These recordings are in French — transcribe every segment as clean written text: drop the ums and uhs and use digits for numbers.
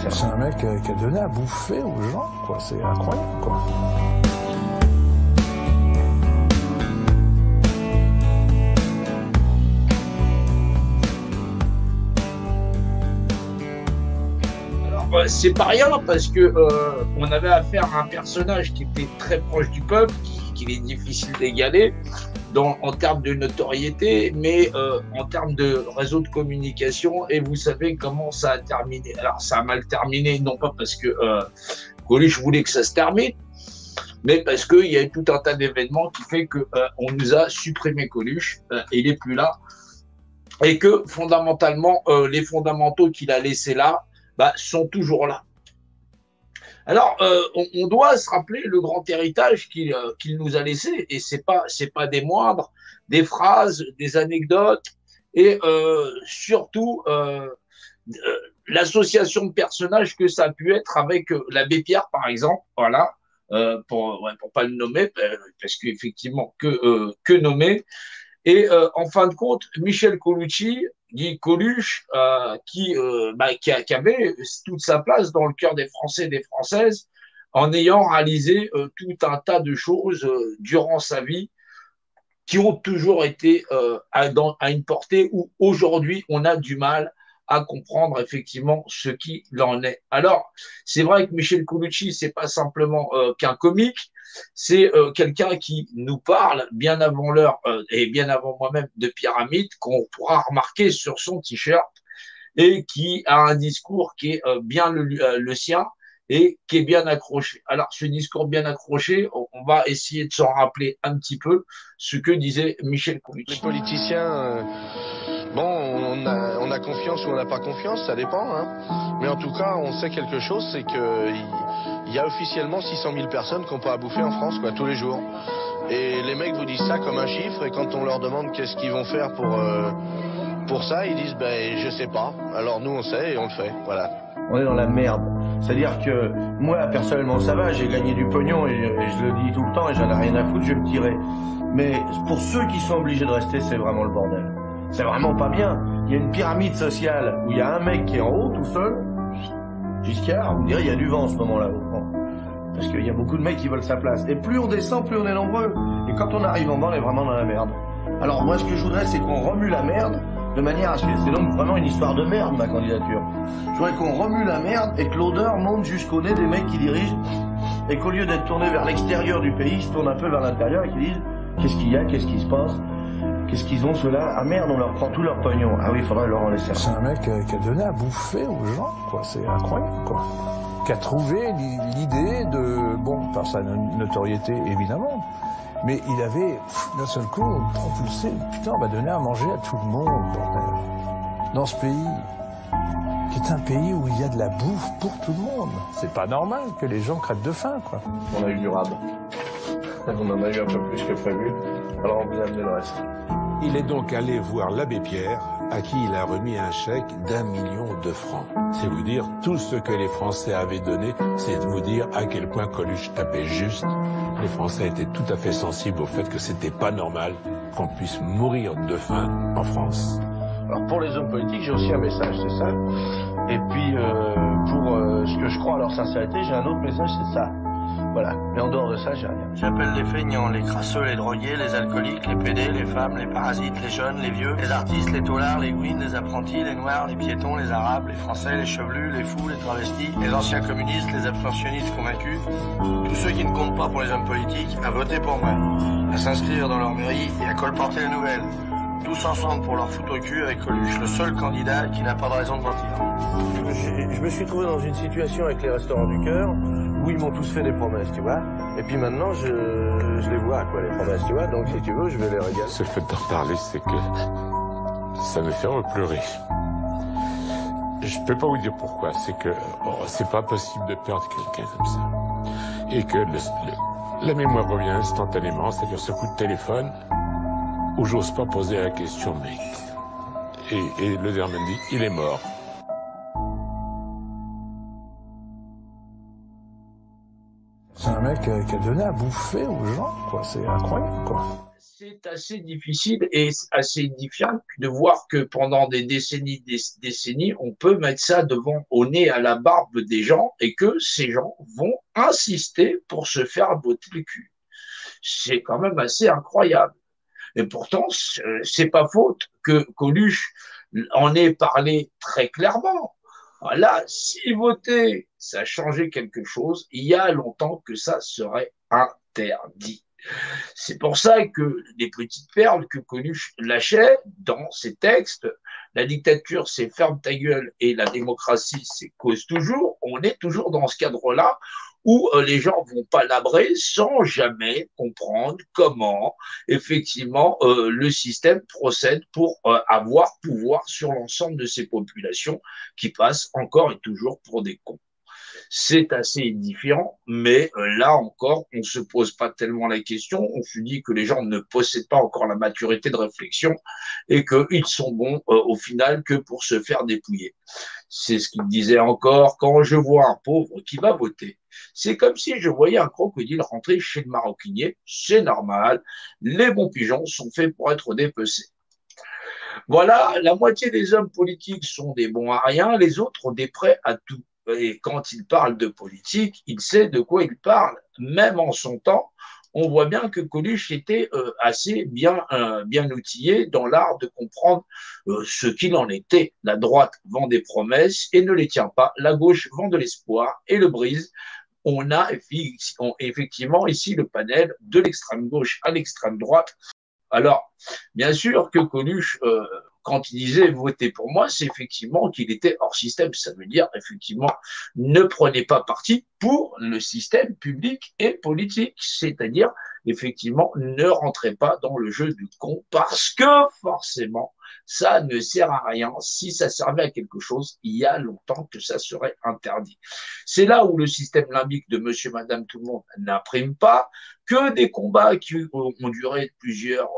laisser. C'est un mec qui a donné à bouffer aux gens, quoi. C'est incroyable, quoi. C'est pas rien parce que on avait affaire à un personnage qui était très proche du peuple, qu'il est difficile d'égaler en termes de notoriété, mais en termes de réseau de communication. Et vous savez comment ça a terminé. Alors ça a mal terminé, non pas parce que Coluche voulait que ça se termine, mais parce qu'il y a eu tout un tas d'événements qui fait que on nous a supprimé Coluche, il est plus là, et que fondamentalement les fondamentaux qu'il a laissés là sont toujours là. Alors, on doit se rappeler le grand héritage qu'il nous a laissé, et c'est pas des moindres, des phrases, des anecdotes, et surtout l'association de personnages que ça a pu être avec l'abbé Pierre, par exemple, voilà, pour pas le nommer, parce qu'effectivement, que nommer. Et en fin de compte, Michel Colucci, dit Coluche, qui avait toute sa place dans le cœur des Français et des Françaises, en ayant réalisé tout un tas de choses durant sa vie qui ont toujours été à une portée où aujourd'hui on a du mal à comprendre effectivement ce qu'il en est. Alors, c'est vrai que Michel Colucci, c'est pas simplement qu'un comique, c'est quelqu'un qui nous parle bien avant l'heure et bien avant moi-même de pyramide, qu'on pourra remarquer sur son t-shirt, et qui a un discours qui est bien le sien et qui est bien accroché. Alors, ce discours bien accroché, on va essayer de s'en rappeler un petit peu ce que disait Michel Colucci. Les politiciens, bon, on a confiance ou on n'a pas confiance, ça dépend, hein. Mais en tout cas, on sait quelque chose, c'est qu'il y a officiellement 600 000 personnes qui n'ont pas à bouffer en France, quoi, tous les jours. Et les mecs vous disent ça comme un chiffre, et quand on leur demande qu'est-ce qu'ils vont faire pour ça, ils disent, je sais pas. Alors nous, on sait et on le fait, voilà. On est dans la merde. C'est-à-dire que moi, personnellement, ça va, j'ai gagné du pognon et je le dis tout le temps et j'en ai rien à foutre, je vais me tirer. Mais pour ceux qui sont obligés de rester, c'est vraiment le bordel. C'est vraiment pas bien. Il y a une pyramide sociale où il y a un mec qui est en haut tout seul. Giscard, vous me direz, il y a du vent en ce moment-là au front. Parce qu'il y a beaucoup de mecs qui veulent sa place. Et plus on descend, plus on est nombreux. Et quand on arrive en bas, on est vraiment dans la merde. Alors moi, ce que je voudrais, c'est qu'on remue la merde de manière à ce que c'est donc vraiment une histoire de merde, ma candidature. Je voudrais qu'on remue la merde et que l'odeur monte jusqu'au nez des mecs qui dirigent et qu'au lieu d'être tournés vers l'extérieur du pays, ils se tournent un peu vers l'intérieur et qu'ils disent qu'est-ce qu'il y a, qu'est-ce qui se passe, qu'est-ce qu'ils ont ceux-là. Ah merde, on leur prend tout leur pognon. Ah oui, il faudrait leur en laisser. C'est un mec qui a donné à bouffer aux gens, quoi. C'est incroyable, quoi. Qui a trouvé l'idée de, bon, par sa notoriété évidemment, mais il avait d'un seul coup propulsé, putain, on va donner à manger à tout le monde, bordel. Dans ce pays, qui est un pays où il y a de la bouffe pour tout le monde. C'est pas normal que les gens crèvent de faim, quoi. On a eu du rab. On en a eu un peu plus que prévu. Alors on vous a amené le reste. Il est donc allé voir l'abbé Pierre, à qui il a remis un chèque d'1 million de francs. C'est vous dire, tout ce que les Français avaient donné, c'est de vous dire à quel point Coluche tapait juste. Les Français étaient tout à fait sensibles au fait que c'était pas normal qu'on puisse mourir de faim en France. Alors pour les hommes politiques, j'ai aussi un message, c'est ça. Et puis pour ce que je crois à leur sincérité, j'ai un autre message, c'est ça. Voilà, mais en dehors de ça, j'ai rien. J'appelle les feignants, les crasseux, les drogués, les alcooliques, les pédés, les femmes, les parasites, les jeunes, les vieux, les artistes, les taulards, les gouines, les apprentis, les noirs, les piétons, les arabes, les français, les chevelus, les fous, les travestis, les anciens communistes, les abstentionnistes convaincus, tous ceux qui ne comptent pas pour les hommes politiques, à voter pour moi, à s'inscrire dans leur mairie et à colporter les nouvelles. Tous ensemble pour leur foutre au cul avec Coluche, le seul candidat qui n'a pas de raison de mentir. Je me suis trouvé dans une situation avec les Restaurants du Cœur où ils m'ont tous fait des promesses, tu vois. Et puis maintenant, je les vois, quoi, les promesses, tu vois. Donc si tu veux, je vais les régaler. Ce fait d'en parler, c'est que ça me fait repleurer. Je peux pas vous dire pourquoi. C'est que c'est pas possible de perdre quelqu'un comme ça. Et que la mémoire revient instantanément, c'est-à-dire ce coup de téléphone où j'ose pas poser la question, mec. Et le dernier me dit, il est mort. C'est un mec qui a donné à bouffer aux gens, quoi. C'est incroyable, quoi. C'est assez difficile et assez édifiant de voir que pendant des décennies, on peut mettre ça devant au nez à la barbe des gens et que ces gens vont insister pour se faire botter le cul. C'est quand même assez incroyable. Et pourtant, c'est pas faute que Coluche en ait parlé très clairement. Là, si voter, ça changeait quelque chose, il y a longtemps que ça serait interdit. C'est pour ça que les petites perles que Coluche lâchait dans ses textes, la dictature c'est ferme ta gueule et la démocratie c'est cause toujours, on est toujours dans ce cadre-là où les gens vont palabrer sans jamais comprendre comment effectivement le système procède pour avoir pouvoir sur l'ensemble de ces populations qui passent encore et toujours pour des cons. C'est assez édifiant, mais là encore, on ne se pose pas tellement la question. On se dit que les gens ne possèdent pas encore la maturité de réflexion et qu'ils sont bons au final que pour se faire dépouiller. C'est ce qu'il disait encore, quand je vois un pauvre qui va voter, c'est comme si je voyais un crocodile rentrer chez le maroquinier, c'est normal, les bons pigeons sont faits pour être dépecés. Voilà, la moitié des hommes politiques sont des bons à rien, les autres ont des prêts à tout. Et quand il parle de politique, il sait de quoi il parle. Même en son temps, on voit bien que Coluche était assez bien outillé dans l'art de comprendre ce qu'il en était. La droite vend des promesses et ne les tient pas. La gauche vend de l'espoir et le brise. On a effectivement ici le panel de l'extrême gauche à l'extrême droite. Alors, bien sûr que Coluche, quand il disait votez pour moi, c'est effectivement qu'il était hors système. Ça veut dire effectivement ne prenez pas parti pour le système public et politique, c'est-à-dire effectivement ne rentrez pas dans le jeu du con parce que forcément ça ne sert à rien. Si ça servait à quelque chose, il y a longtemps que ça serait interdit. C'est là où le système limbique de monsieur, madame, tout le monde n'imprime pas, que des combats qui ont duré plusieurs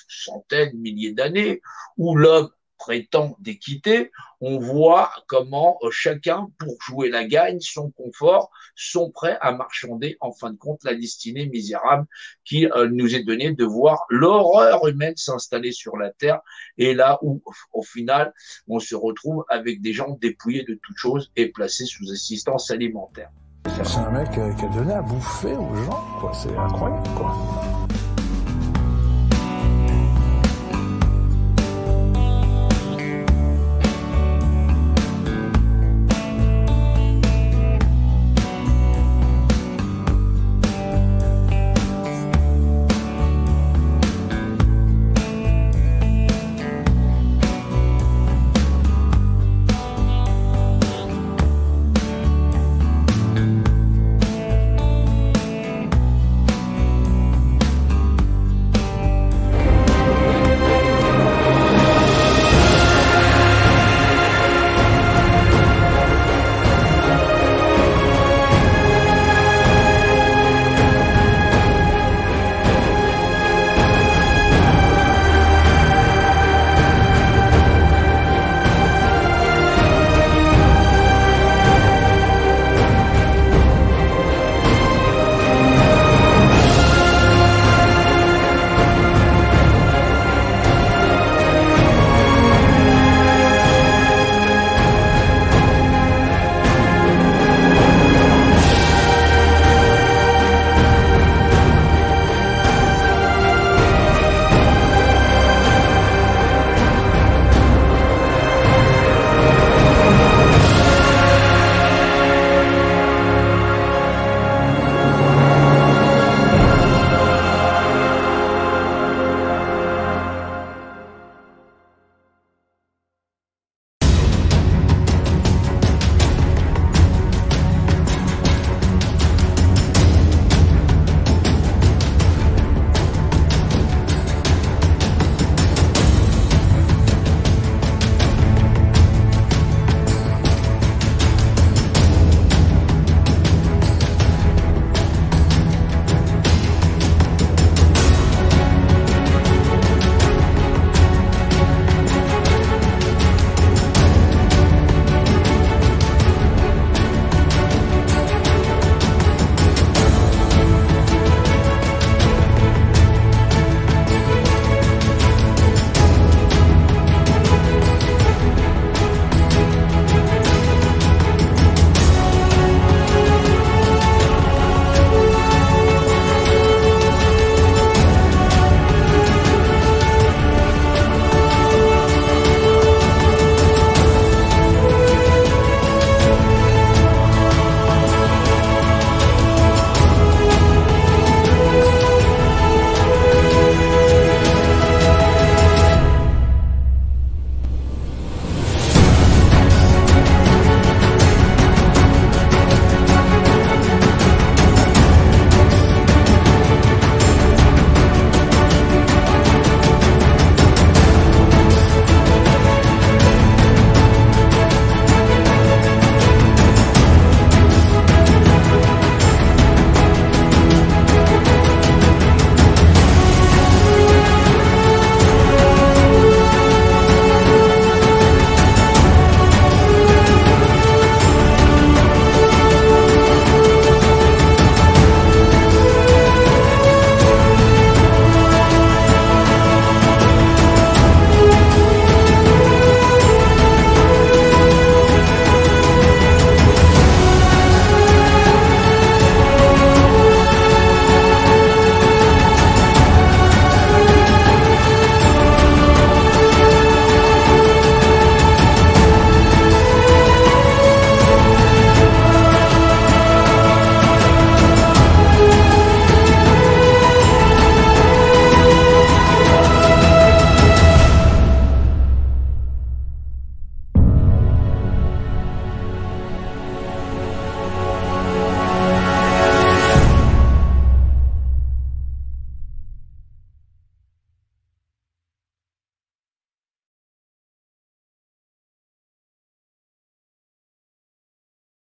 centaines, milliers d'années, où l'homme prétend d'équité, on voit comment chacun, pour jouer la gagne, son confort, sont prêts à marchander, en fin de compte, la destinée misérable qui nous est donnée de voir l'horreur humaine s'installer sur la Terre, et là où, au final, on se retrouve avec des gens dépouillés de toutes choses et placés sous assistance alimentaire. C'est un mec qui a donné à bouffer aux gens, quoi. C'est incroyable, quoi.